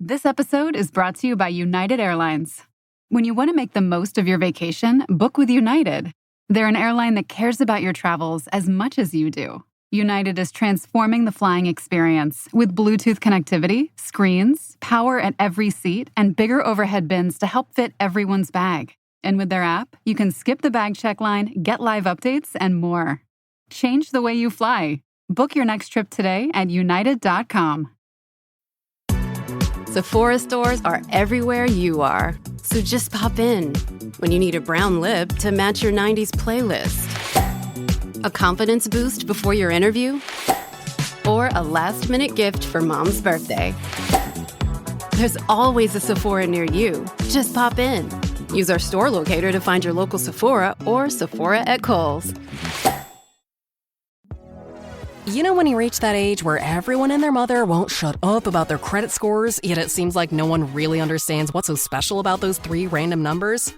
This episode is brought to you by United Airlines. When you want to make the most of your vacation, book with United. They're an airline that cares about your travels as much as you do. United is transforming the flying experience with Bluetooth connectivity, screens, power at every seat, and bigger overhead bins to help fit everyone's bag. And with their app, you can skip the bag check line, get live updates, and more. Change the way you fly. Book your next trip today at united.com. Sephora stores are everywhere you are. So just pop in. When you need a brown lip to match your 90s playlist. A confidence boost before your interview? Or a last-minute gift for mom's birthday. There's always a Sephora near you. Just pop in. Use our store locator to find your local Sephora or Sephora at Kohl's. You know when you reach that age where everyone and their mother won't shut up about their credit scores, yet it seems like no one really understands what's so special about those 3 random numbers?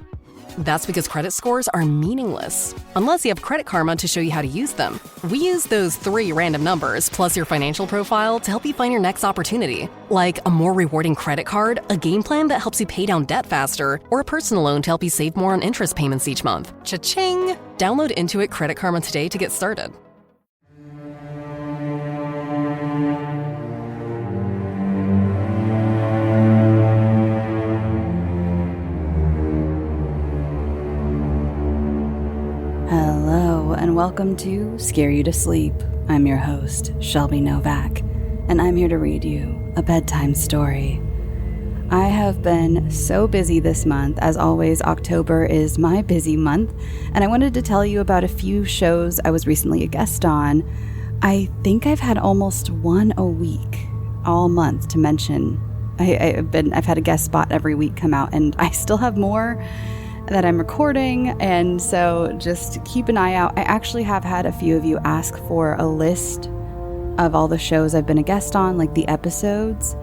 That's because credit scores are meaningless, unless you have Credit Karma to show you how to use them. We use those 3 random numbers, plus your financial profile, to help you find your next opportunity. Like a more rewarding credit card, a game plan that helps you pay down debt faster, or a personal loan to help you save more on interest payments each month. Cha-ching! Download Intuit Credit Karma today to get started. Hello, and welcome to Scare You to Sleep. I'm your host, Shelby Novak, and I'm here to read you a bedtime story. I have been so busy this month. As always, October is my busy month, and I wanted to tell you about a few shows I was recently a guest on. I think I've had almost one a week, all month, to mention. I've had a guest spot every week come out, and I still have more that I'm recording, and so just keep an eye out. I actually have had a few of you ask for a list of all the shows I've been a guest on, like the episodes,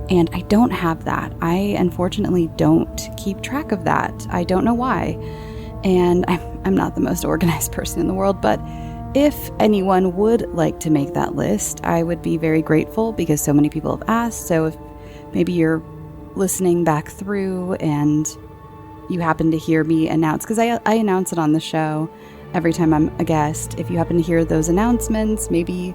and I don't have that. I unfortunately don't keep track of that. I don't know why, and I'm not the most organized person in the world, but if anyone would like to make that list, I would be very grateful because so many people have asked. So if maybe you're listening back through and you happen to hear me announce, because I announce it on the show every time I'm a guest. If you happen to hear those announcements, maybe,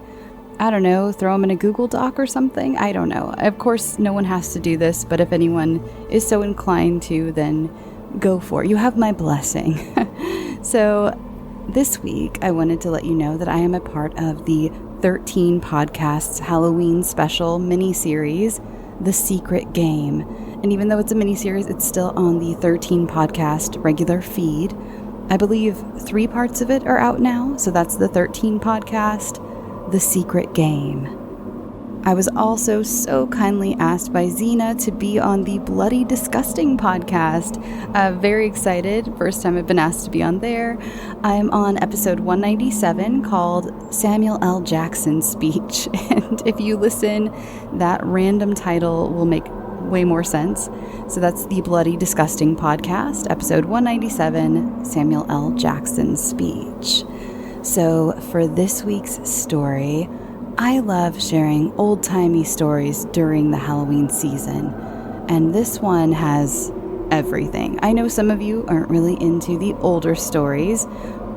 I don't know, throw them in a Google Doc or something. I don't know. Of course, no one has to do this, but if anyone is so inclined to, then go for it. You have my blessing. So this week, I wanted to let you know that I am a part of the 13 Podcasts Halloween special mini-series, The Secret Game. And even though it's a mini-series, it's still on the 13 Podcast regular feed. I believe 3 parts of it are out now, so that's the 13 Podcast, The Secret Game. I was also so kindly asked by Xena to be on the Bloody Disgusting podcast. Very excited. First time I've been asked to be on there. I'm on episode 197 called Samuel L. Jackson's Speech. And if you listen, that random title will make way more sense. So that's the Bloody Disgusting podcast, episode 197, Samuel L. Jackson's Speech. So for this week's story, I love sharing old-timey stories during the Halloween season, and this one has everything. I know some of you aren't really into the older stories,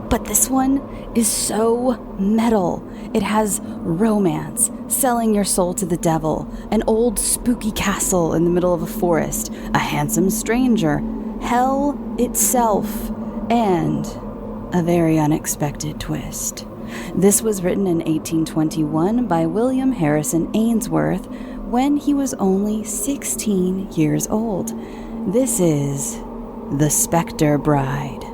but this one is so metal. It has romance, selling your soul to the devil, an old spooky castle in the middle of a forest, a handsome stranger, hell itself, and a very unexpected twist. This was written in 1821 by William Harrison Ainsworth when he was only 16 years old. This is The Spectre Bride.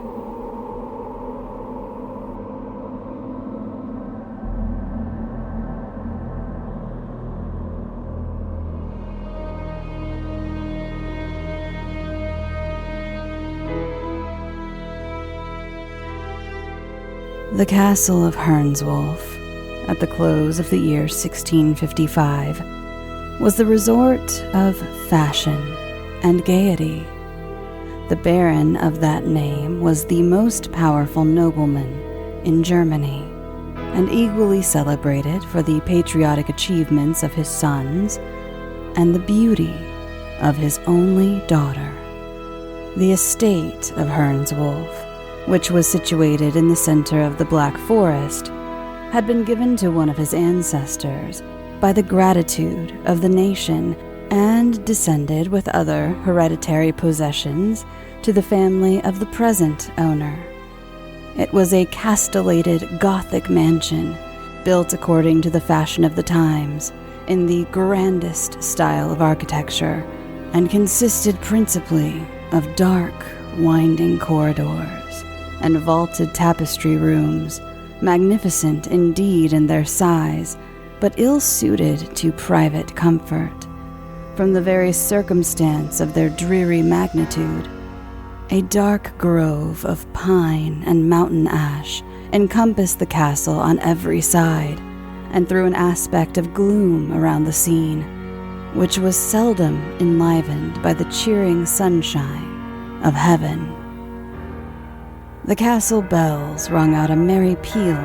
The castle of Ainsworth, at the close of the year 1655, was the resort of fashion and gaiety. The baron of that name was the most powerful nobleman in Germany, and equally celebrated for the patriotic achievements of his sons and the beauty of his only daughter. The estate of Ainsworth, which was situated in the center of the Black Forest, had been given to one of his ancestors by the gratitude of the nation and descended with other hereditary possessions to the family of the present owner. It was a castellated Gothic mansion, built according to the fashion of the times, in the grandest style of architecture, and consisted principally of dark, winding corridors and vaulted tapestry rooms, magnificent indeed in their size, but ill-suited to private comfort. From the very circumstance of their dreary magnitude, a dark grove of pine and mountain ash encompassed the castle on every side, and threw an aspect of gloom around the scene, which was seldom enlivened by the cheering sunshine of heaven. The castle bells rung out a merry peal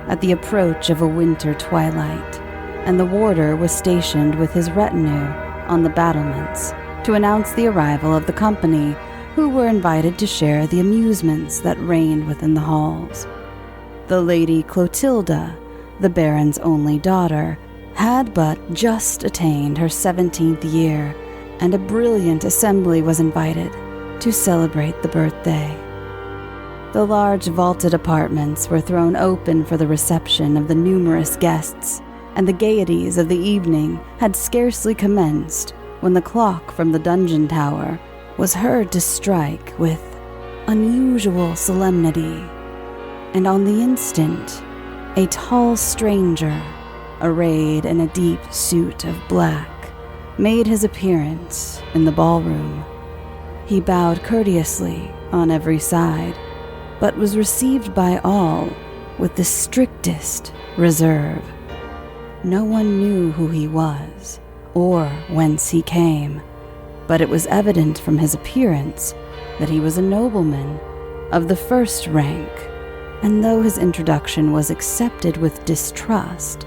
at the approach of a winter twilight, and the warder was stationed with his retinue on the battlements to announce the arrival of the company, who were invited to share the amusements that reigned within the halls. The Lady Clotilda, the Baron's only daughter, had but just attained her 17th year, and a brilliant assembly was invited to celebrate the birthday. The large vaulted apartments were thrown open for the reception of the numerous guests, and the gaieties of the evening had scarcely commenced when the clock from the dungeon tower was heard to strike with unusual solemnity, and on the instant, a tall stranger, arrayed in a deep suit of black, made his appearance in the ballroom. He bowed courteously on every side, but was received by all with the strictest reserve. No one knew who he was, or whence he came, but it was evident from his appearance that he was a nobleman of the first rank, and though his introduction was accepted with distrust,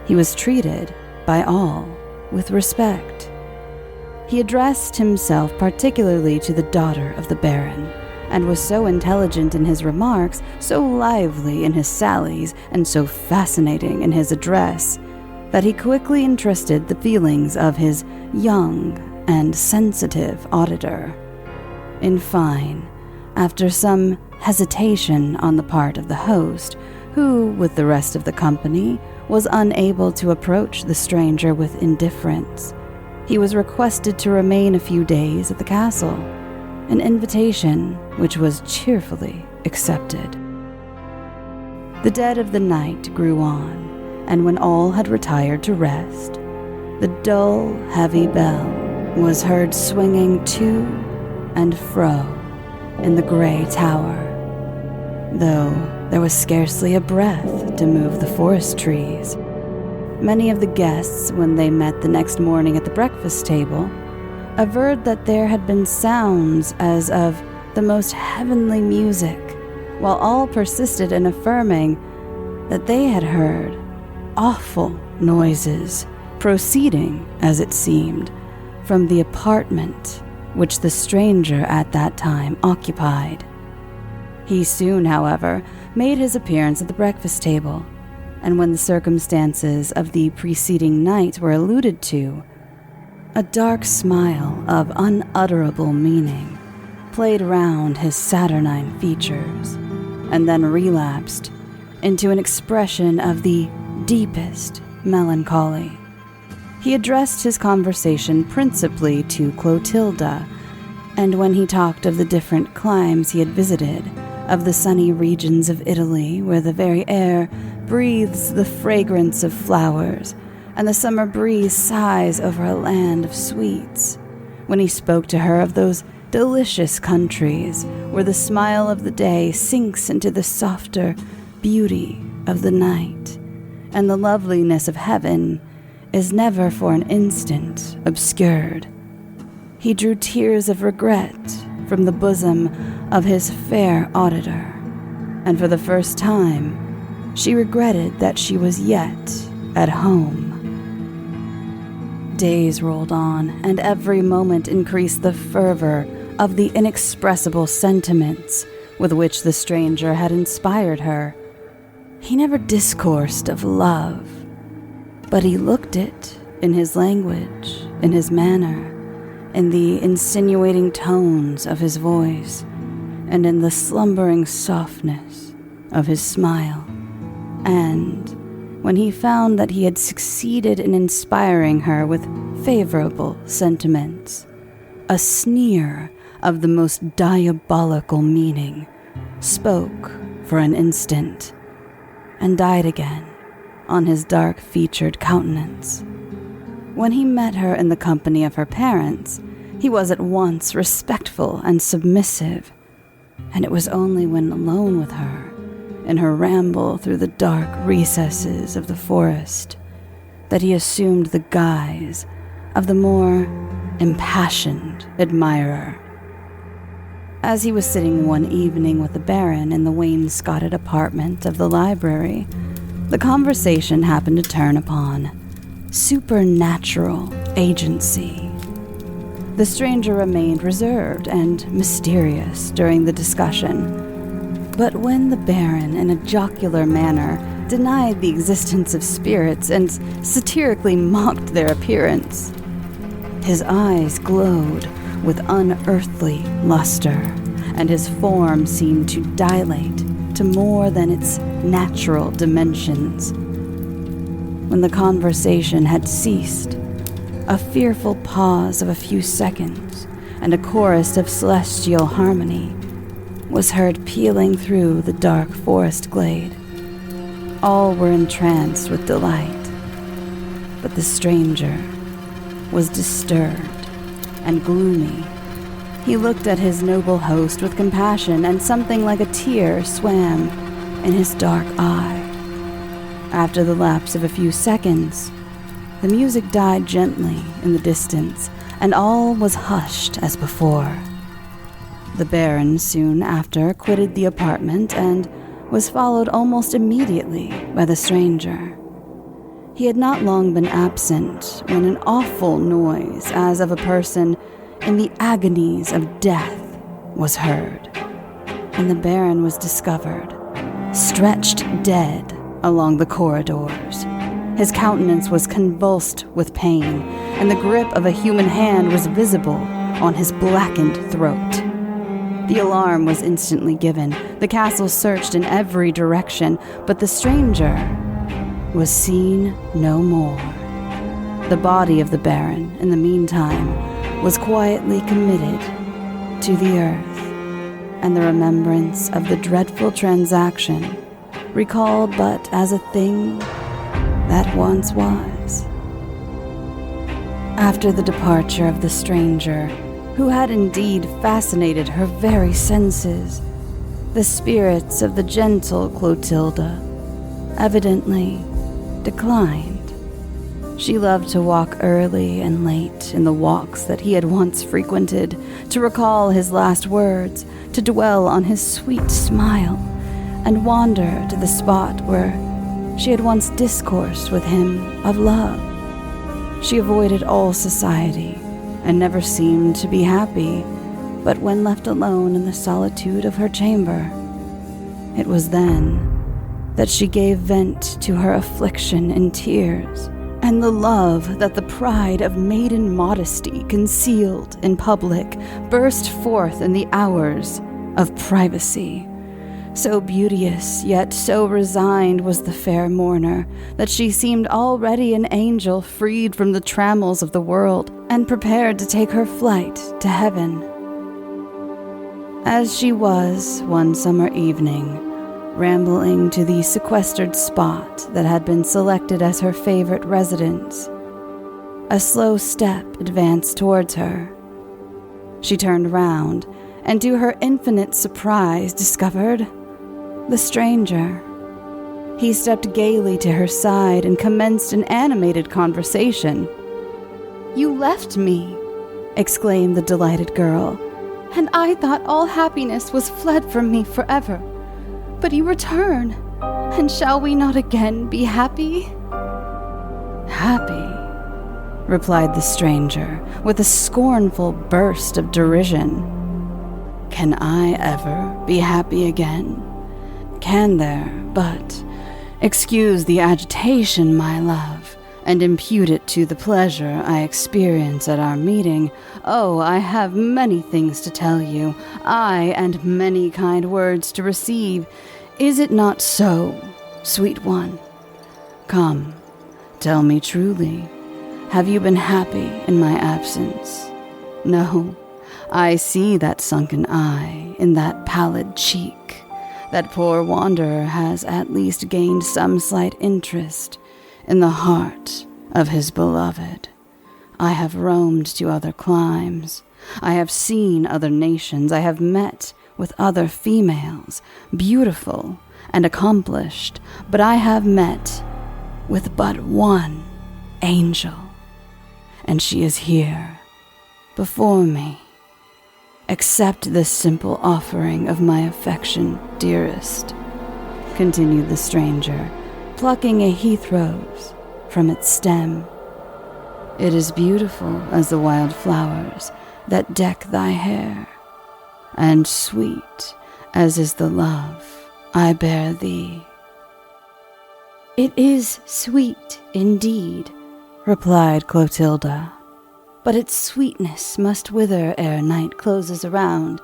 he was treated by all with respect. He addressed himself particularly to the daughter of the Baron, and was so intelligent in his remarks, so lively in his sallies, and so fascinating in his address, that he quickly interested the feelings of his young and sensitive auditor. In fine, after some hesitation on the part of the host, who, with the rest of the company, was unable to approach the stranger with indifference, he was requested to remain a few days at the castle, an invitation which was cheerfully accepted. The dead of the night grew on, and when all had retired to rest, the dull, heavy bell was heard swinging to and fro in the gray tower, though there was scarcely a breath to move the forest trees. Many of the guests, when they met the next morning at the breakfast table, averred that there had been sounds as of the most heavenly music, while all persisted in affirming that they had heard awful noises proceeding, as it seemed, from the apartment which the stranger at that time occupied. He soon, however, made his appearance at the breakfast table, and when the circumstances of the preceding night were alluded to, a dark smile of unutterable meaning played round his saturnine features, and then relapsed into an expression of the deepest melancholy. He addressed his conversation principally to Clotilda, and when he talked of the different climes he had visited, of the sunny regions of Italy where the very air breathes the fragrance of flowers, and the summer breeze sighs over a land of sweets, when he spoke to her of those delicious countries where the smile of the day sinks into the softer beauty of the night, and the loveliness of heaven is never for an instant obscured, he drew tears of regret from the bosom of his fair auditor, and for the first time she regretted that she was yet at home. days rolled on, and every moment increased the fervor of the inexpressible sentiments with which the stranger had inspired her. He never discoursed of love, but he looked it in his language, in his manner, in the insinuating tones of his voice, and in the slumbering softness of his smile. And when he found that he had succeeded in inspiring her with favorable sentiments, a sneer of the most diabolical meaning spoke for an instant and died again on his dark-featured countenance. When he met her in the company of her parents, he was at once respectful and submissive, and it was only when alone with her, in her ramble through the dark recesses of the forest, that he assumed the guise of the more impassioned admirer. As he was sitting one evening with the Baron in the wainscoted apartment of the library, the conversation happened to turn upon supernatural agency. The stranger remained reserved and mysterious during the discussion, but when the Baron, in a jocular manner, denied the existence of spirits and satirically mocked their appearance, his eyes glowed with unearthly luster, and his form seemed to dilate to more than its natural dimensions. When the conversation had ceased, a fearful pause of a few seconds and a chorus of celestial harmony was heard pealing through the dark forest glade. All were entranced with delight, but the stranger was disturbed and gloomy. He looked at his noble host with compassion, and something like a tear swam in his dark eye. After the lapse of a few seconds, the music died gently in the distance, and all was hushed as before. The Baron soon after quitted the apartment and was followed almost immediately by the stranger. He had not long been absent when an awful noise, as of a person in the agonies of death, was heard, and the Baron was discovered, stretched dead along the corridors. His countenance was convulsed with pain, and the grip of a human hand was visible on his blackened throat. The alarm was instantly given. The castle searched in every direction, but the stranger was seen no more. The body of the Baron, in the meantime, was quietly committed to the earth, and the remembrance of the dreadful transaction recalled but as a thing that once was. After the departure of the stranger, who had indeed fascinated her very senses, the spirits of the gentle Clotilda evidently declined. She loved to walk early and late in the walks that he had once frequented, to recall his last words, to dwell on his sweet smile, and wander to the spot where she had once discoursed with him of love. She avoided all society and never seemed to be happy, but when left alone in the solitude of her chamber, it was then that she gave vent to her affliction in tears, and the love that the pride of maiden modesty concealed in public burst forth in the hours of privacy. So beauteous, yet so resigned was the fair mourner, that she seemed already an angel freed from the trammels of the world, and prepared to take her flight to heaven. As she was, one summer evening, rambling to the sequestered spot that had been selected as her favorite residence, a slow step advanced towards her. She turned round, and to her infinite surprise discovered the stranger. He stepped gaily to her side and commenced an animated conversation. "You left me," exclaimed the delighted girl, "and I thought all happiness was fled from me forever. But you return, and shall we not again be happy?" "Happy?" replied the stranger, with a scornful burst of derision. "Can I ever be happy again? Can there but excuse the agitation, my love, and impute it to the pleasure I experience at our meeting? Oh, I have many things to tell you, aye, and many kind words to receive. Is it not so, sweet one? Come, tell me truly, have you been happy in my absence? No, I see that sunken eye in that pallid cheek. That poor wanderer has at least gained some slight interest in the heart of his beloved. I have roamed to other climes. I have seen other nations. I have met with other females, beautiful and accomplished, but I have met with but one angel, and she is here, before me. Accept this simple offering of my affection, dearest," continued the stranger, plucking a heath rose from its stem. "It is beautiful as the wild flowers that deck thy hair, and sweet as is the love I bear thee." "It is sweet indeed," replied Clotilda, "but its sweetness must wither ere night closes around.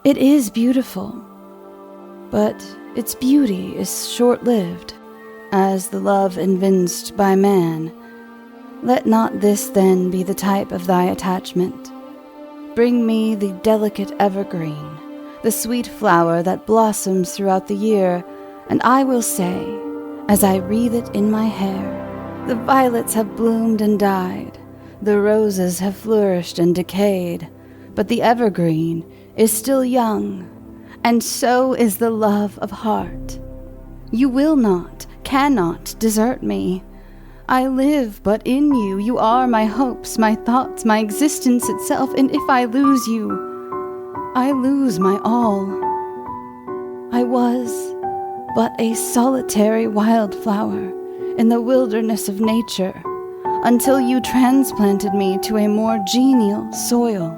It is beautiful, but its beauty is short-lived, as the love evinced by man. Let not this then be the type of thy attachment. Bring me the delicate evergreen, the sweet flower that blossoms throughout the year, and I will say, as I wreathe it in my hair, the violets have bloomed and died, the roses have flourished and decayed, but the evergreen is still young, and so is the love of heart. You will not, cannot desert me. I live but in you. You are my hopes, my thoughts, my existence itself, and if I lose you, I lose my all. I was but a solitary wildflower in the wilderness of nature, until you transplanted me to a more genial soil.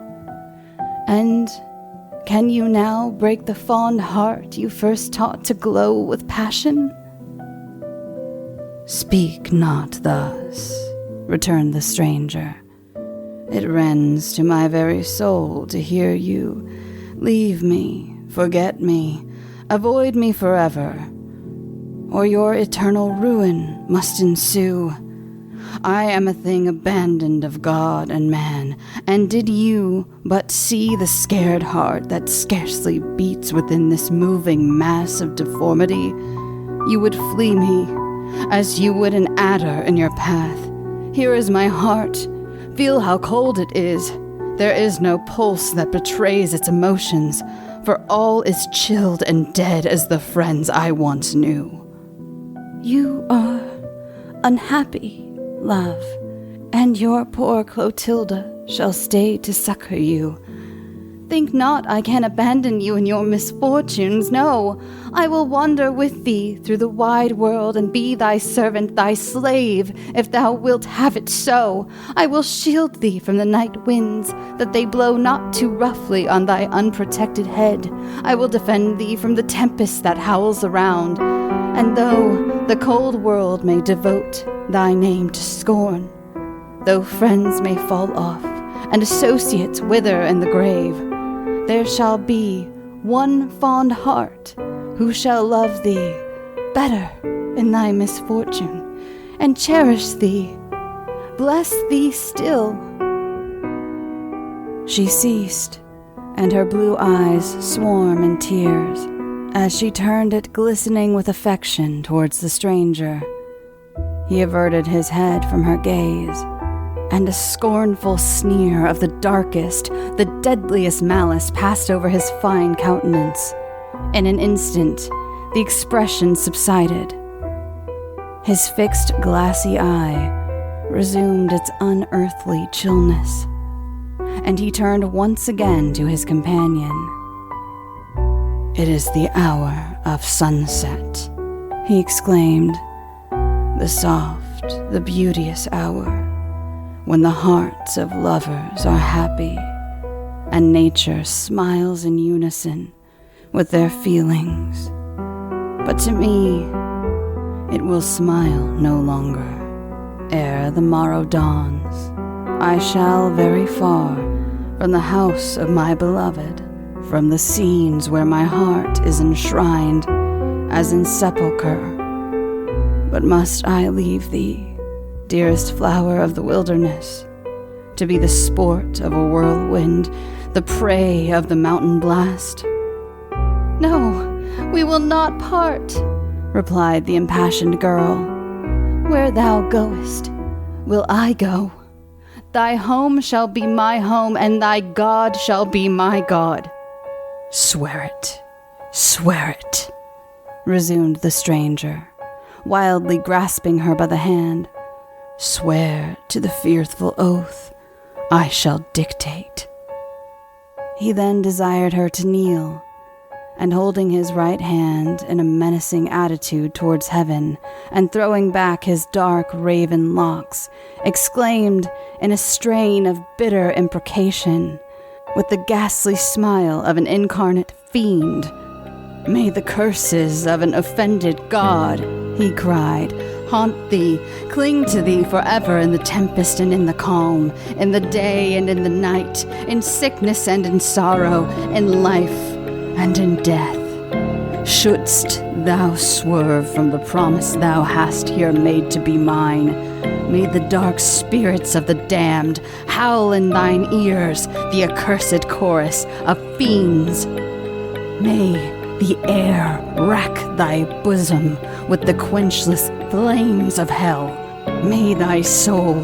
And can you now break the fond heart you first taught to glow with passion?" "Speak not thus," returned the stranger. "It rends to my very soul to hear you. Leave me, forget me, avoid me forever, or your eternal ruin must ensue. I am a thing abandoned of God and man, and did you but see the scared heart that scarcely beats within this moving mass of deformity, you would flee me, as you would an adder in your path. Here is my heart. Feel how cold it is. There is no pulse that betrays its emotions, for all is chilled and dead as the friends I once knew." "You are unhappy, love, and your poor Clotilda shall stay to succor you. Think not I can abandon you in your misfortunes. No, I will wander with thee through the wide world and be thy servant, thy slave, if thou wilt have it so. I will shield thee from the night winds, that they blow not too roughly on thy unprotected head. I will defend thee from the tempest that howls around. And though the cold world may devote thy name to scorn, though friends may fall off, and associates wither in the grave, there shall be one fond heart who shall love thee better in thy misfortune, and cherish thee, bless thee still." She ceased, and her blue eyes swam in tears, as she turned it glistening with affection towards the stranger. He averted his head from her gaze, and a scornful sneer of the darkest, the deadliest malice passed over his fine countenance. In an instant, the expression subsided. His fixed, glassy eye resumed its unearthly chillness, and he turned once again to his companion. "It is the hour of sunset," he exclaimed. "The soft, the beauteous hour, when the hearts of lovers are happy, and nature smiles in unison with their feelings. But to me, it will smile no longer. Ere the morrow dawns, I shall very far from the house of my beloved, from the scenes where my heart is enshrined as in sepulchre. But must I leave thee, dearest flower of the wilderness, to be the sport of a whirlwind, the prey of the mountain blast? No, we will not part, replied the impassioned girl. Where thou goest, will I go. Thy home shall be my home, and thy God shall be my God. Swear it, resumed the stranger, wildly grasping her by the hand. Swear to the fearful oath I shall dictate. He then desired her to kneel, and holding his right hand in a menacing attitude towards heaven, and throwing back his dark raven locks, exclaimed in a strain of bitter imprecation, with the ghastly smile of an incarnate fiend, "May the curses of an offended god," he cried, "haunt thee, cling to thee forever in the tempest and in the calm, in the day and in the night, in sickness and in sorrow, in life and in death. Shouldst thou swerve from the promise thou hast here made to be mine, may the dark spirits of the damned howl in thine ears the accursed chorus of fiends. May the air rack thy bosom with the quenchless flames of hell. May thy soul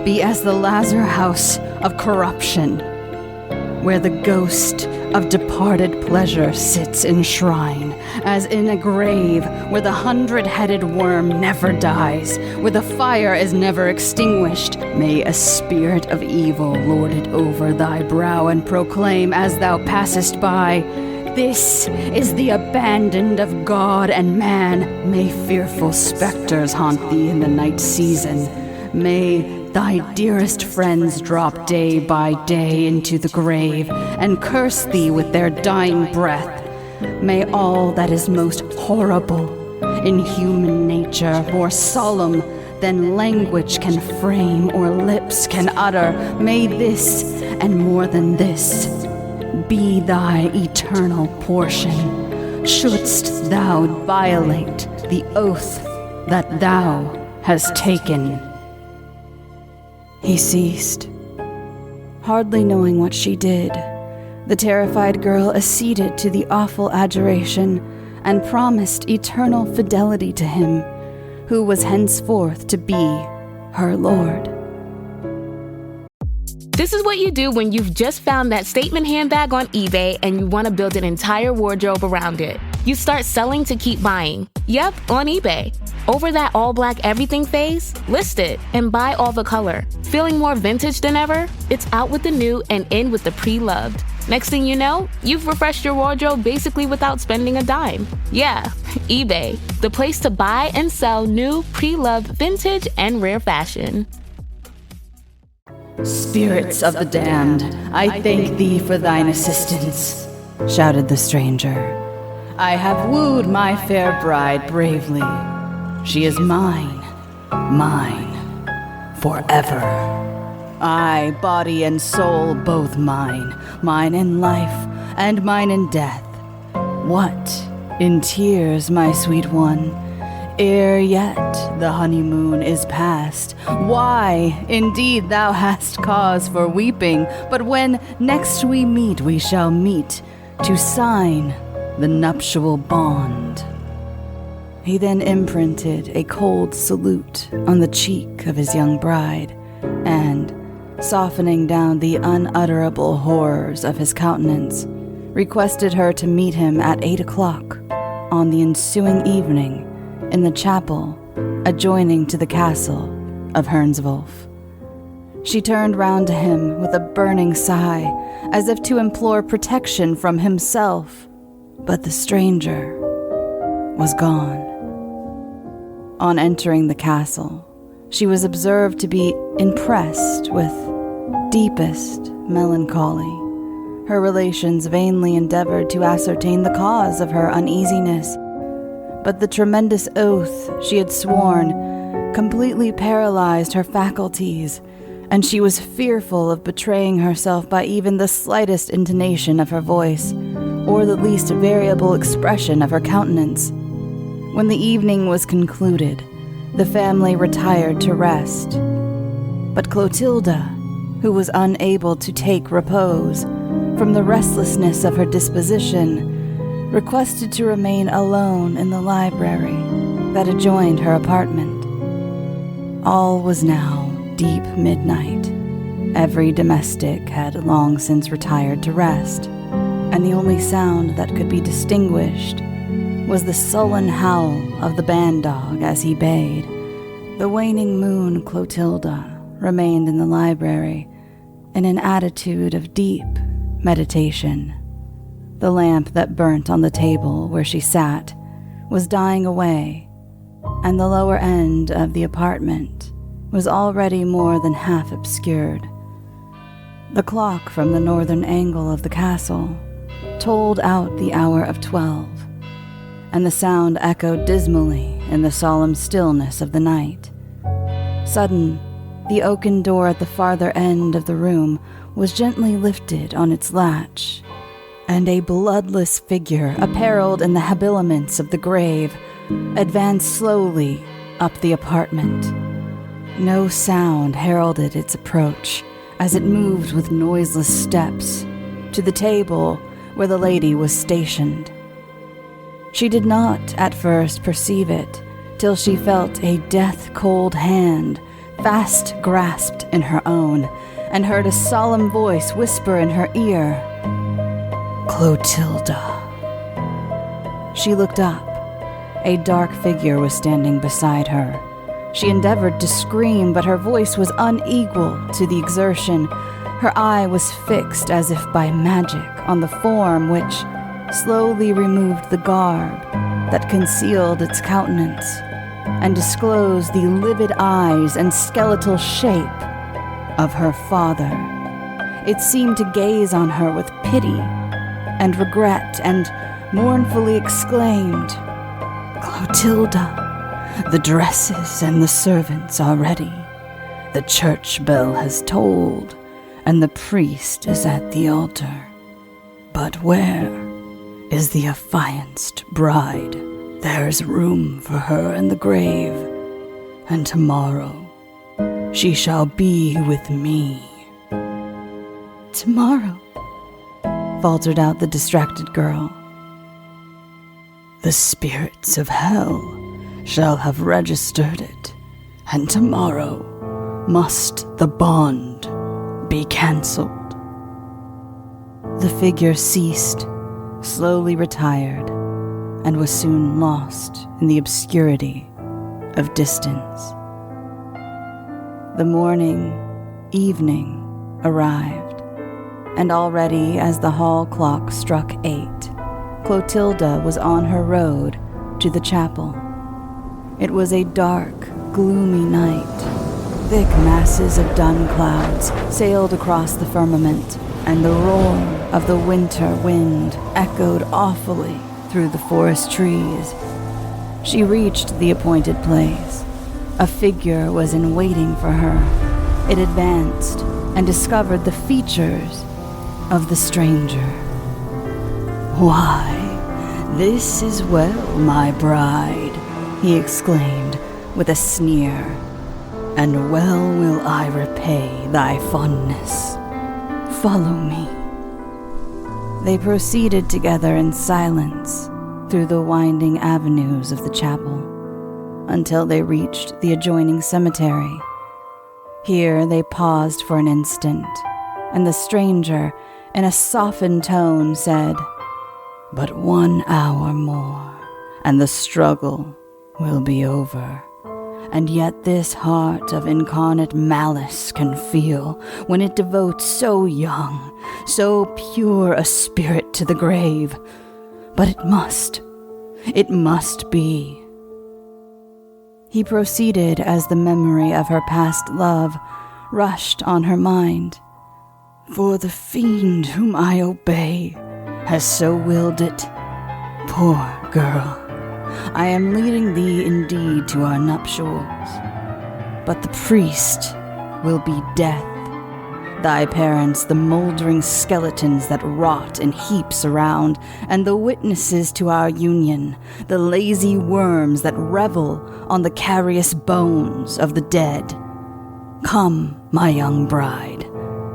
be as the lazar house of corruption, where the ghost of departed pleasure sits enshrined, as in a grave where the 100-headed worm never dies, where the fire is never extinguished. May a spirit of evil lord it over thy brow and proclaim as thou passest by, "This is the abandoned of God and man." May fearful specters haunt thee in the night season. May thy dearest friends drop day by day into the grave and curse thee with their dying breath. May all that is most horrible in human nature, more solemn than language can frame or lips can utter, may this, and more than this, be thy eternal portion, shouldst thou violate the oath that thou hast taken. He ceased, hardly knowing what she did. The terrified girl acceded to the awful adjuration and promised eternal fidelity to him, who was henceforth to be her lord. This is what you do when you've just found that statement handbag on eBay and you want to build an entire wardrobe around it. You start selling to keep buying. Yep, on eBay. Over that all-black everything phase? List it and buy all the color. Feeling more vintage than ever? It's out with the new and in with the pre-loved. Next thing you know, you've refreshed your wardrobe basically without spending a dime. Yeah, eBay, the place to buy and sell new, pre-loved, vintage, and rare fashion. "Spirits of the damned, I thank thee for thine assistance," shouted the stranger. "I have wooed my fair bride bravely. She is mine, forever. I, body and soul, both mine in life and mine in death. What, in tears, my sweet one, ere yet the honeymoon is past? Why, indeed, thou hast cause for weeping, but when next we meet, we shall meet to sign the nuptial bond." He then imprinted a cold salute on the cheek of his young bride, and, softening down the unutterable horrors of his countenance, requested her to meet him at 8 o'clock on the ensuing evening in the chapel adjoining to the castle of Ainsworth. She turned round to him with a burning sigh, as if to implore protection from himself, but the stranger was gone. On entering the castle, she was observed to be impressed with deepest melancholy. Her relations vainly endeavored to ascertain the cause of her uneasiness, but the tremendous oath she had sworn completely paralyzed her faculties, and she was fearful of betraying herself by even the slightest intonation of her voice or the least variable expression of her countenance. When the evening was concluded, the family retired to rest, but Clotilda, who was unable to take repose from the restlessness of her disposition, requested to remain alone in the library that adjoined her apartment. All was now deep midnight. Every domestic had long since retired to rest, and the only sound that could be distinguished was the sullen howl of the ban-dog as he bayed. The waning moon, Clotilda, remained in the library in an attitude of deep meditation. The lamp that burnt on the table where she sat was dying away, and the lower end of the apartment was already more than half obscured. The clock from the northern angle of the castle tolled out the hour of 12, and the sound echoed dismally in the solemn stillness of the night. Sudden, the oaken door at the farther end of the room was gently lifted on its latch, and a bloodless figure, apparelled in the habiliments of the grave, advanced slowly up the apartment. No sound heralded its approach as it moved with noiseless steps to the table where the lady was stationed. She did not at first perceive it till she felt a death-cold hand fast grasped in her own, and heard a solemn voice whisper in her ear, "Clotilda." She looked up. A dark figure was standing beside her. She endeavored to scream, but her voice was unequal to the exertion. Her eye was fixed as if by magic on the form which slowly removed the garb that concealed its countenance and disclosed the livid eyes and skeletal shape of her father. It seemed to gaze on her with pity and regret, and mournfully exclaimed, "Clotilda, the dresses and the servants are ready. The church bell has tolled, and the priest is at the altar. But where is the affianced bride? There's room for her in the grave, and tomorrow she shall be with me." "Tomorrow?" faltered out the distracted girl. "The spirits of hell shall have registered it, and tomorrow must the bond be cancelled." The figure ceased, slowly retired, and was soon lost in the obscurity of distance. The evening arrived, and already as the hall clock struck 8, Clotilda was on her road to the chapel. It was a dark, gloomy night. Thick masses of dun clouds sailed across the firmament, and the roar of the winter wind echoed awfully through the forest trees. She reached the appointed place. A figure was in waiting for her. It advanced and discovered the features of the stranger. "Why, this is well, my bride," he exclaimed with a sneer, "and well will I repay thy fondness. Follow me." They proceeded together in silence through the winding avenues of the chapel until they reached the adjoining cemetery. Here they paused for an instant, and the stranger, in a softened tone, said, "But 1 hour more, and the struggle will be over. And yet this heart of incarnate malice can feel, when it devotes so young, so pure a spirit to the grave. But it must be." He proceeded as the memory of her past love rushed on her mind. "For the fiend whom I obey has so willed it. Poor girl, I am leading thee indeed to our nuptials, but the priest will be death. Thy parents, the moldering skeletons that rot in heaps around, and the witnesses to our union, the lazy worms that revel on the carious bones of the dead. Come, my young bride,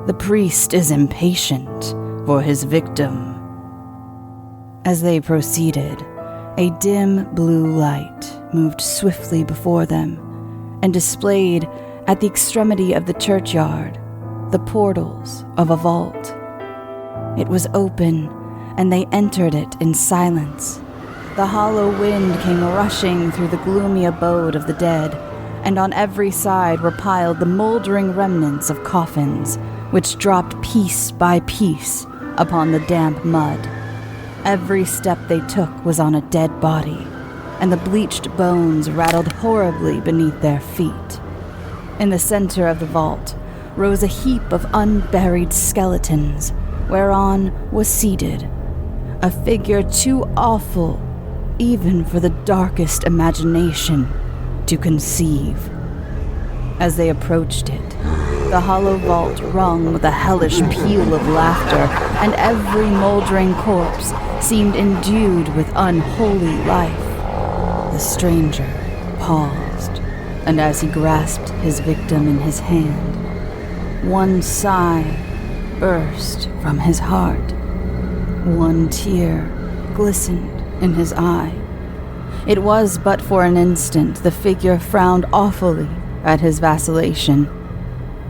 the priest is impatient for his victim." As they proceeded, a dim blue light moved swiftly before them and displayed at the extremity of the churchyard the portals of a vault. It was open, and they entered it in silence. The hollow wind came rushing through the gloomy abode of the dead, and on every side were piled the moldering remnants of coffins, which dropped piece by piece upon the damp mud. Every step they took was on a dead body, and the bleached bones rattled horribly beneath their feet. In the center of the vault rose a heap of unburied skeletons, whereon was seated a figure too awful even for the darkest imagination to conceive. As they approached it, the hollow vault rung with a hellish peal of laughter, and every moldering corpse seemed endued with unholy life. The stranger paused, and as he grasped his victim in his hand, one sigh burst from his heart. One tear glistened in his eye. It was but for an instant the figure frowned awfully at his vacillation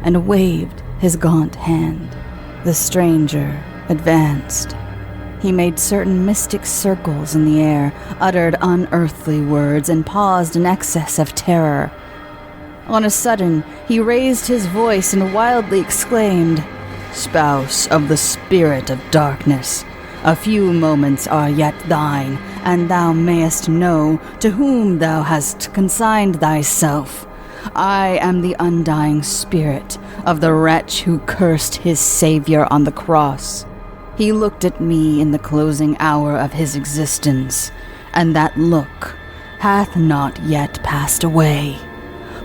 and waved his gaunt hand. The stranger advanced. He made certain mystic circles in the air, uttered unearthly words, and paused in excess of terror. On a sudden, he raised his voice and wildly exclaimed, "Spouse of the spirit of darkness, a few moments are yet thine, and thou mayest know to whom thou hast consigned thyself. I am the undying spirit of the wretch who cursed his Savior on the cross. He looked at me in the closing hour of his existence, and that look hath not yet passed away.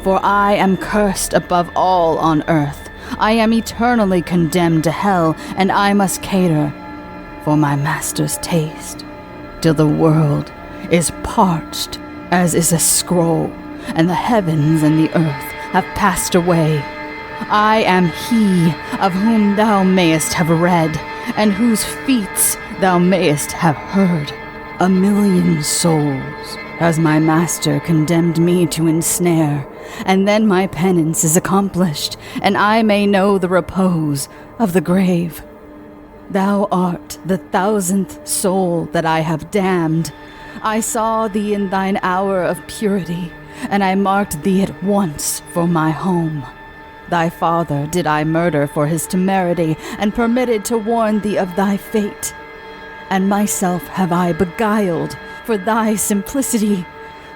For I am cursed above all on earth. I am eternally condemned to hell, and I must cater for my master's taste, till the world is parched as is a scroll, and the heavens and the earth have passed away. I am he of whom thou mayest have read, and whose feats thou mayest have heard. 1,000,000 souls has my master condemned me to ensnare, and then my penance is accomplished, and I may know the repose of the grave. Thou art the 1,000th soul that I have damned. I saw thee in thine hour of purity, and I marked thee at once for my home. Thy father did I murder for his temerity, and permitted to warn thee of thy fate. And myself have I beguiled for thy simplicity.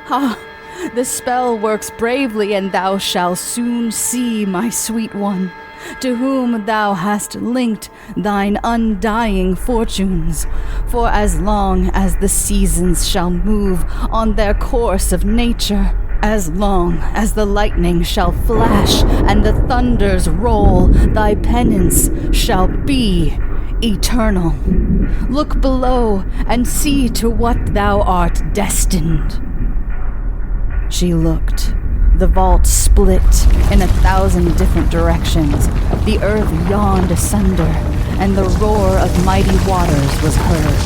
Ah, the spell works bravely, and thou shalt soon see, my sweet one, to whom thou hast linked thine undying fortunes. For as long as the seasons shall move on their course of nature, as long as the lightning shall flash and the thunders roll, thy penance shall be eternal. Look below and see to what thou art destined." She looked. The vault split in 1,000 different directions. The earth yawned asunder, and the roar of mighty waters was heard.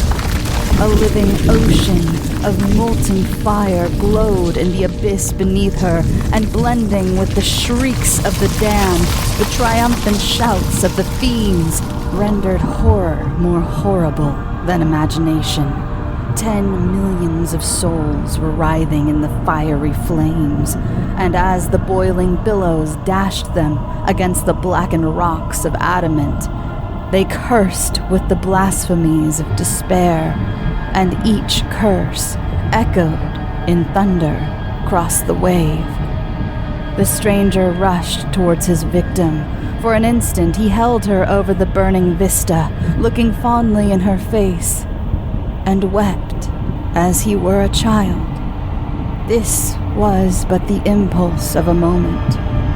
A living ocean of molten fire glowed in the abyss beneath her, and blending with the shrieks of the damned, the triumphant shouts of the fiends rendered horror more horrible than imagination. 10 millions of souls were writhing in the fiery flames, and as the boiling billows dashed them against the blackened rocks of adamant, they cursed with the blasphemies of despair, and each curse echoed in thunder, across the wave. The stranger rushed towards his victim. For an instant, he held her over the burning vista, looking fondly in her face, and wept as he were a child. This was but the impulse of a moment.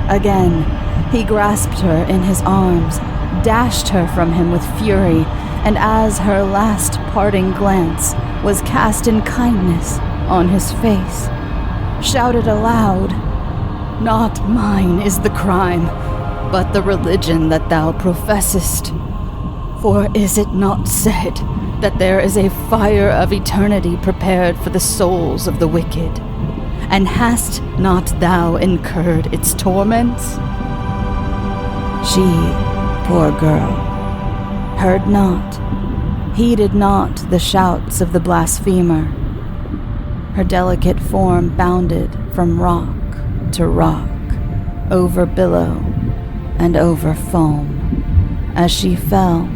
Again, he grasped her in his arms, dashed her from him with fury, and as her last parting glance was cast in kindness on his face, shouted aloud, "Not mine is the crime, but the religion that thou professest. For is it not said that there is a fire of eternity prepared for the souls of the wicked? And hast not thou incurred its torments?" She, poor girl, heard not, heeded not the shouts of the blasphemer. Her delicate form bounded from rock to rock, over billow and over foam. As she fell,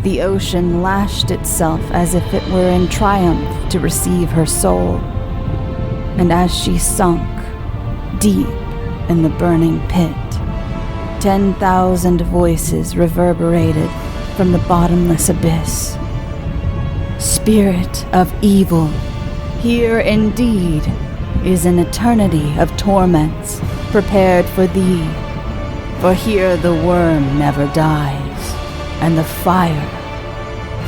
the ocean lashed itself as if it were in triumph to receive her soul. And as she sunk deep in the burning pit, 10,000 voices reverberated from the bottomless abyss. "Spirit of evil, here indeed is an eternity of torments prepared for thee. For here the worm never dies, and the fire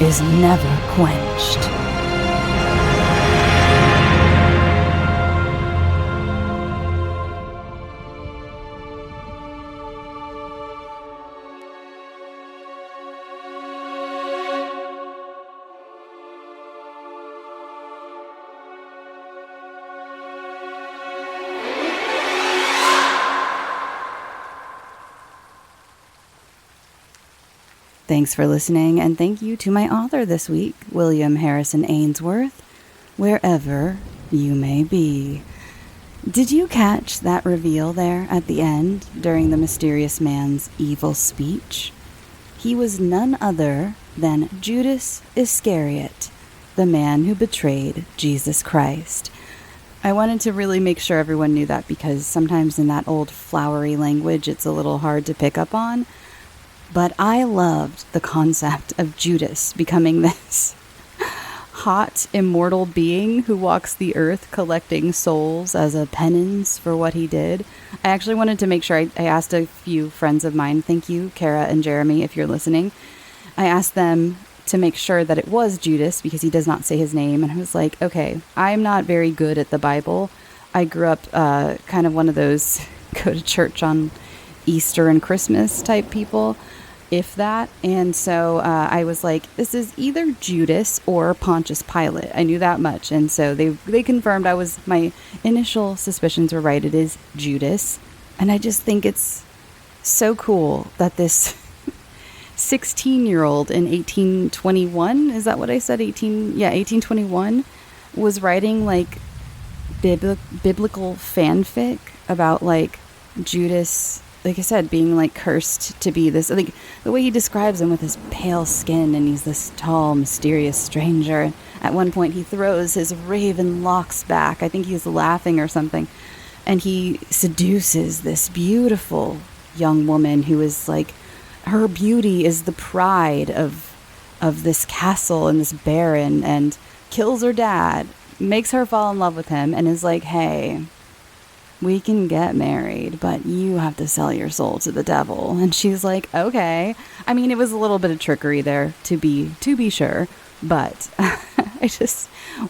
is never quenched." Thanks for listening, and thank you to my author this week, William Harrison Ainsworth, wherever you may be. Did you catch that reveal there at the end during the mysterious man's evil speech? He was none other than Judas Iscariot, the man who betrayed Jesus Christ. I wanted to really make sure everyone knew that because sometimes in that old flowery language it's a little hard to pick up on. But I loved the concept of Judas becoming this hot, immortal being who walks the earth collecting souls as a penance for what he did. I actually wanted to make sure I asked a few friends of mine, thank you, Kara and Jeremy, if you're listening. I asked them to make sure that it was Judas because he does not say his name. And I was like, okay, I'm not very good at the Bible. I grew up kind of one of those go to church on Easter and Christmas type people, if that. And so I was like, this is either Judas or Pontius Pilate. I knew that much. And so they confirmed my initial suspicions were right. It is Judas. And I just think it's so cool that this 16-year-old in 1821, is that what I said? 1821, was writing like biblical fanfic about like Judas, like I said, being like cursed to be this, like the way he describes him with his pale skin, and he's this tall, mysterious stranger. At one point he throws his raven locks back. I think he's laughing or something. And he seduces this beautiful young woman who is like, her beauty is the pride of this castle and this baron, and kills her dad, makes her fall in love with him, and is like, hey, we can get married, but you have to sell your soul to the devil. And she's like, okay. I mean, it was a little bit of trickery there, to be sure, but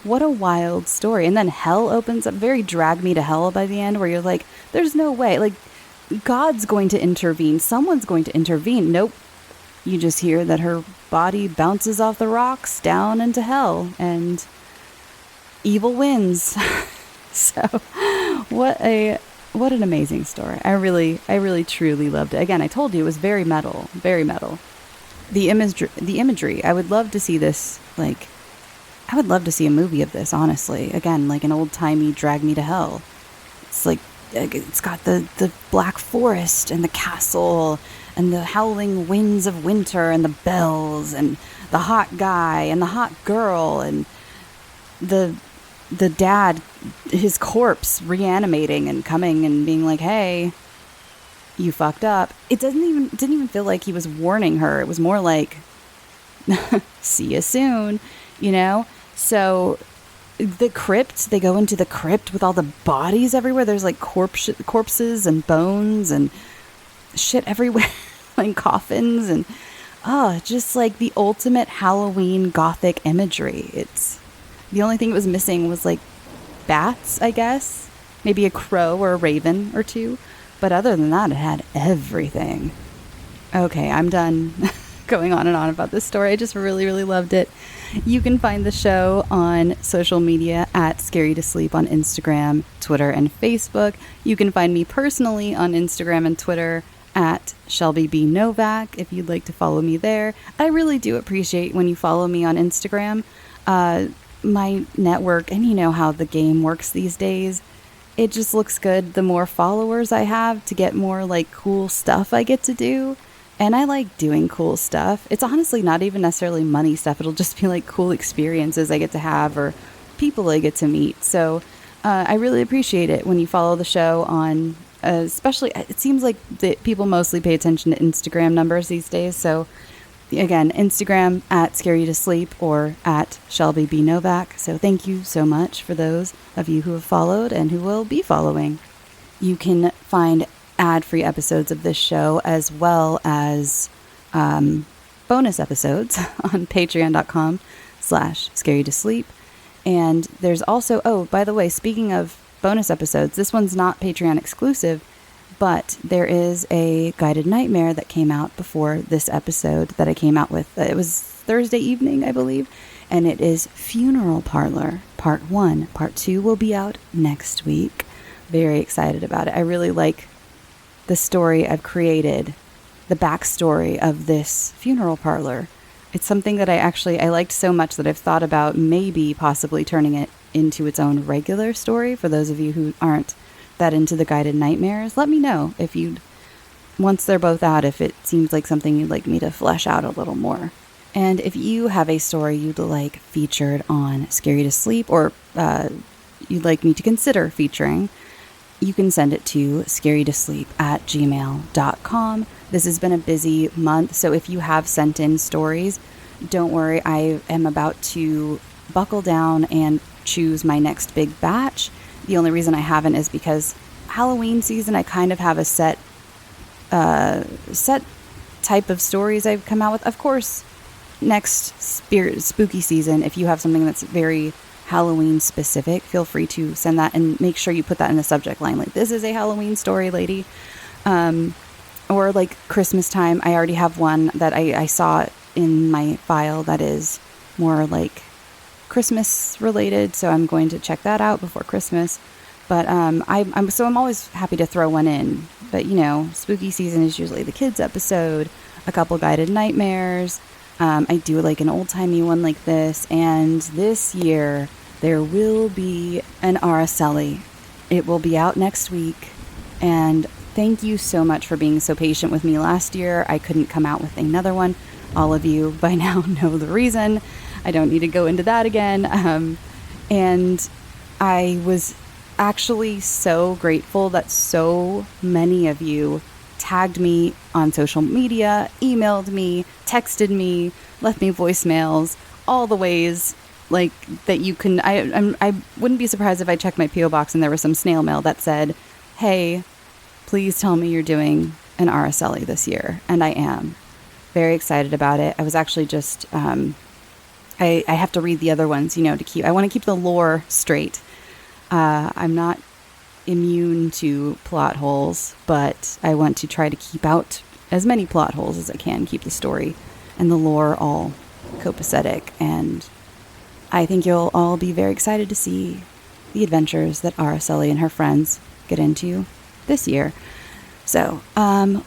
what a wild story. And then hell opens up, very Drag Me to Hell by the end, where you're like, there's no way, like, God's going to intervene, someone's going to intervene. Nope. You just hear that her body bounces off the rocks down into hell, and evil wins. So what an amazing story. I really truly loved it. Again, I told you it was very metal, very metal. The imagery, I would love to see this, like, I would love to see a movie of this, honestly. Again, like an old-timey Drag Me to Hell. It's like, it's got the black forest and the castle and the howling winds of winter and the bells and the hot guy and the hot girl and the the dad, his corpse reanimating and coming and being like, hey, you fucked up. It didn't even feel like he was warning her. It was more like, see you soon, you know? So the crypt, they go into the crypt with all the bodies everywhere. There's like corpses and bones and shit everywhere, like coffins, and just like the ultimate Halloween gothic imagery. It's the only thing it was missing was like bats, I guess, maybe a crow or a raven or two, but other than that, it had everything. Okay, I'm done going on and on about this story. I just really, really loved it. You can find the show on social media at Scary to Sleep on Instagram, Twitter, and Facebook. You can find me personally on Instagram and Twitter at Shelby B. Novak if you'd like to follow me there. I really do appreciate when you follow me on Instagram. My network, and you know how the game works these days, it just looks good the more followers I have to get more like cool stuff I get to do. And I like doing cool stuff. It's honestly not even necessarily money stuff. It'll just be like cool experiences I get to have or people I get to meet. So I really appreciate it when you follow the show on, especially, it seems like that people mostly pay attention to Instagram numbers these days. So again, Instagram at Scary to Sleep or at Shelby B. Novak. So thank you so much for those of you who have followed and who will be following. You can find ad-free episodes of this show as well as bonus episodes on patreon.com/scarytosleep. And there's also, oh, by the way, speaking of bonus episodes, this one's not Patreon exclusive, but there is a guided nightmare that came out before this episode that I came out with. It was Thursday evening, I believe, and it is Funeral Parlor Part 1. Part 2 will be out next week. Very excited about it. I really like the story I've created, the backstory of this funeral parlor. It's something that I liked so much that I've thought about maybe possibly turning it into its own regular story. For those of you who aren't that into the guided nightmares, let me know if you'd, once they're both out, if it seems like something you'd like me to flesh out a little more. And if you have a story you'd like featured on Scary to Sleep, or you'd like me to consider featuring, you can send it to scarytosleep@gmail.com. This has been a busy month, so if you have sent in stories, don't worry, I am about to buckle down and choose my next big batch. The only reason I haven't is because Halloween season, I kind of have a set type of stories I've come out with. Of course, next spooky season, if you have something that's very Halloween specific, feel free to send that, and make sure you put that in the subject line, like, this is a Halloween story, lady. Or like Christmas time, I already have one that I saw in my file that is more like Christmas related, so I'm going to check that out before Christmas. But I'm always happy to throw one in. But you know, spooky season is usually the kids episode, a couple guided nightmares. I do like an old-timey one like this, and this year there will be an Araceli. It will be out next week, and thank you so much for being so patient with me last year. I couldn't come out with another one. All of you by now know the reason. I don't need to go into that again. And I was actually so grateful that so many of you tagged me on social media, emailed me, texted me, left me voicemails, all the ways like that you can. I wouldn't be surprised if I checked my P.O. box and there was some snail mail that said, hey, please tell me you're doing an Araceli this year. And I am very excited about it. I was actually just, I have to read the other ones, you know, I want to keep the lore straight. I'm not immune to plot holes, but I want to try to keep out as many plot holes as I can, keep the story and the lore all copacetic. And I think you'll all be very excited to see the adventures that Araceli and her friends get into this year. So,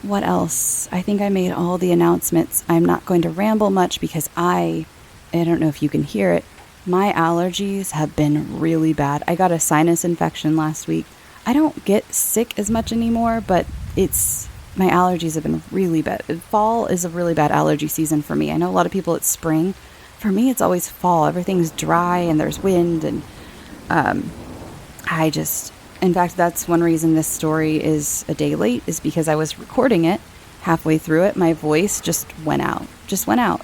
what else? I think I made all the announcements. I'm not going to ramble much because I don't know if you can hear it. My allergies have been really bad. I got a sinus infection last week. I don't get sick as much anymore, but my allergies have been really bad. Fall is a really bad allergy season for me. I know a lot of people it's spring. For me, it's always fall. Everything's dry and there's wind, and In fact, that's one reason this story is a day late, is because I was recording it. Halfway through it, my voice just went out.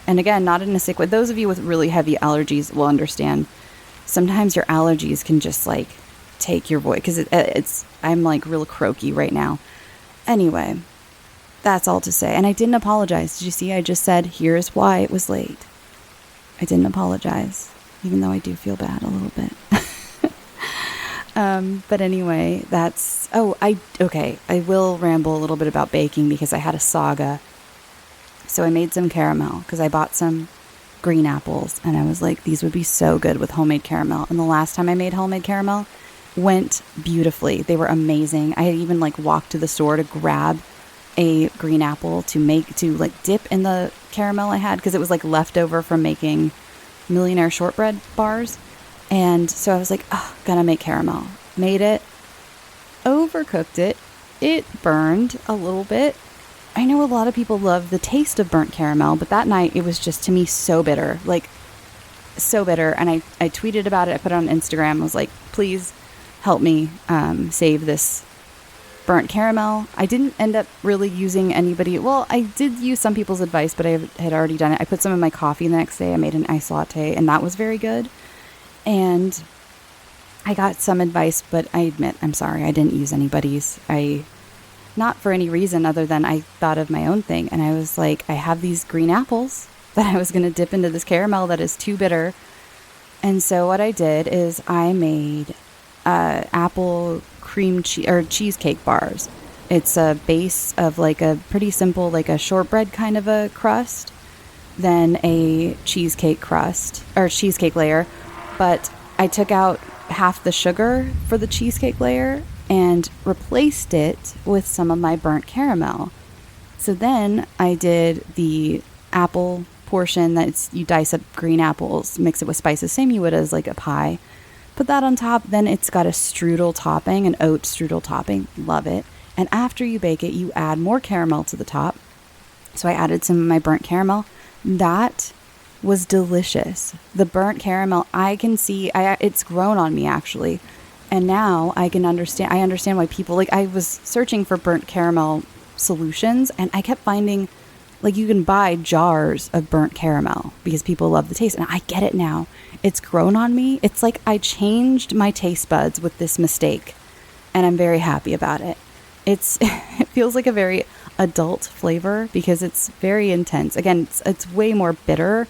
And again, not in a sick way. Those of you with really heavy allergies will understand. Sometimes your allergies can just like take your voice, because I'm like real croaky right now. Anyway, that's all to say. And I didn't apologize. Did you see? I just said, here's why it was late. I didn't apologize, even though I do feel bad a little bit. But anyway, I will ramble a little bit about baking because I had a saga. So I made some caramel because I bought some green apples and I was like, these would be so good with homemade caramel. And the last time I made homemade caramel went beautifully. They were amazing. I had even like walked to the store to grab a green apple to dip in the caramel I had, because it was like leftover from making millionaire shortbread bars. And so I was like, gonna make caramel. Made it, overcooked it. It burned a little bit. I know a lot of people love the taste of burnt caramel, but that night it was just, to me, so bitter. Like, so bitter. And I tweeted about it. I put it on Instagram. I was like, please help me save this burnt caramel. I didn't end up really using anybody. Well, I did use some people's advice, but I had already done it. I put some in my coffee the next day. I made an iced latte, and that was very good. And I got some advice, but I admit, I'm sorry, I didn't use anybody's. Not for any reason other than I thought of my own thing. And I was like, I have these green apples that I was going to dip into this caramel that is too bitter. And so what I did is I made apple cream cheesecake bars. It's a base of like a pretty simple, like a shortbread kind of a crust, then a cheesecake crust or cheesecake layer. But I took out half the sugar for the cheesecake layer and replaced it with some of my burnt caramel. So then I did the apple portion, you dice up green apples, mix it with spices, same you would as like a pie. Put that on top. Then it's got a strudel topping, an oat strudel topping. Love it. And after you bake it, you add more caramel to the top. So I added some of my burnt caramel. That was delicious. The burnt caramel, I can see, it's grown on me actually. And now I understand why people, like, I was searching for burnt caramel solutions and I kept finding, like, you can buy jars of burnt caramel because people love the taste. And I get it now. It's grown on me. It's like I changed my taste buds with this mistake. And I'm very happy about it. It feels like a very adult flavor because it's very intense. Again, it's way more bitter.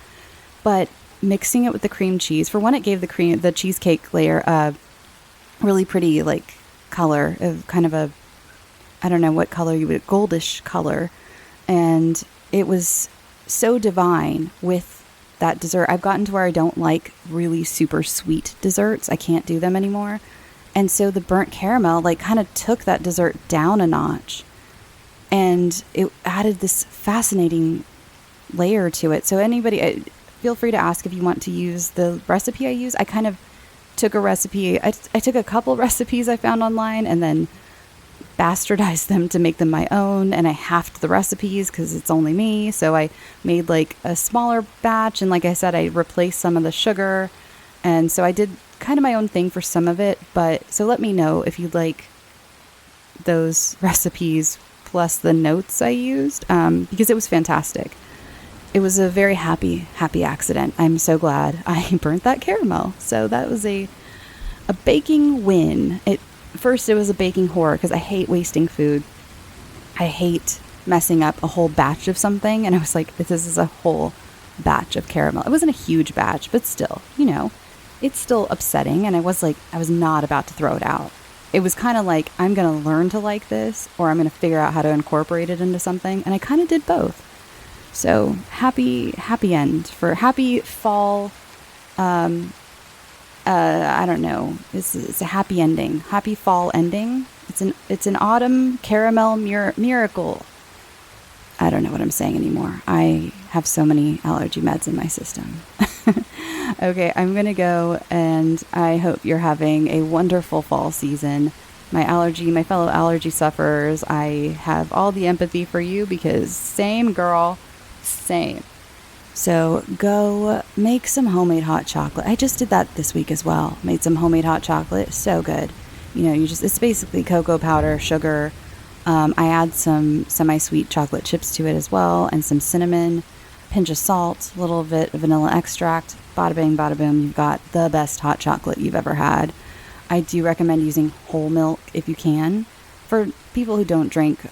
But mixing it with the cream cheese, for one, it gave the cheesecake layer a really pretty like color of kind of I don't know what color goldish color. And it was so divine with that dessert. I've gotten to where I don't like really super sweet desserts. I can't do them anymore. And so the burnt caramel like kind of took that dessert down a notch. And it added this fascinating layer to it. So anybody... feel free to ask if you want to use the recipe I use. I kind of took a recipe. I took a couple recipes I found online and then bastardized them to make them my own. And I halved the recipes because it's only me. So I made like a smaller batch. And like I said, I replaced some of the sugar. And so I did kind of my own thing for some of it. But so let me know if you'd like those recipes plus the notes I used because it was fantastic. It was a very happy accident. I'm so glad I burnt that caramel. So that was a baking win. First, it was a baking horror because I hate wasting food. I hate messing up a whole batch of something. And I was like, this is a whole batch of caramel. It wasn't a huge batch, but still, it's still upsetting. And I was not about to throw it out. It was kind of like, I'm going to learn to like this, or I'm going to figure out how to incorporate it into something. And I kind of did both. So happy end for happy fall. I don't know. It's a happy ending. Happy fall ending. It's an autumn caramel miracle. I don't know what I'm saying anymore. I have so many allergy meds in my system. Okay, I'm going to go, and I hope you're having a wonderful fall season. My fellow allergy sufferers, I have all the empathy for you because same girl. Same. So go make some homemade hot chocolate. I just did that this week as well. Made some homemade hot chocolate. So good. It's basically cocoa powder, sugar. I add some semi-sweet chocolate chips to it as well, and some cinnamon, pinch of salt, a little bit of vanilla extract. Bada bing, bada boom. You've got the best hot chocolate you've ever had. I do recommend using whole milk if you can. For people who don't drink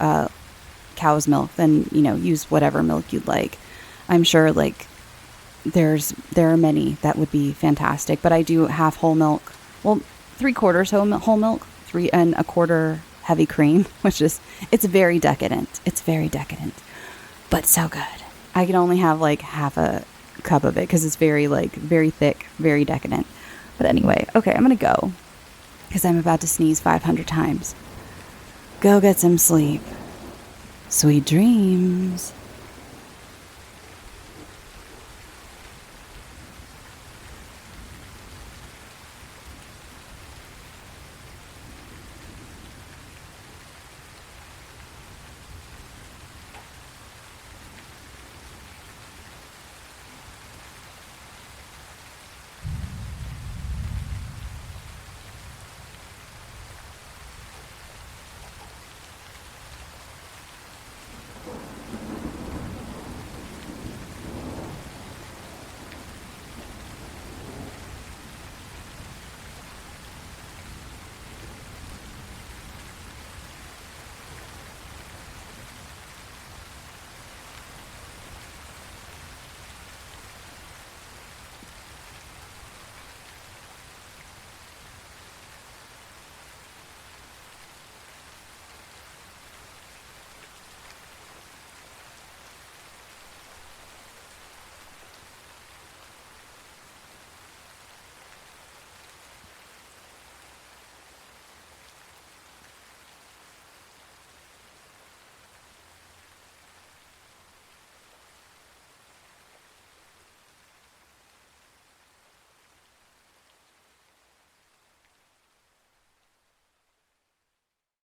cow's milk, then, use whatever milk you'd like. I'm sure there are many that would be fantastic, but I do half whole milk. Well, 3/4 whole milk, 3 1/4 heavy cream, it's very decadent. It's very decadent, but so good. I can only have half a cup of it because it's very thick, very decadent. But anyway, okay, I'm going to go because I'm about to sneeze 500 times. Go get some sleep. Sweet dreams.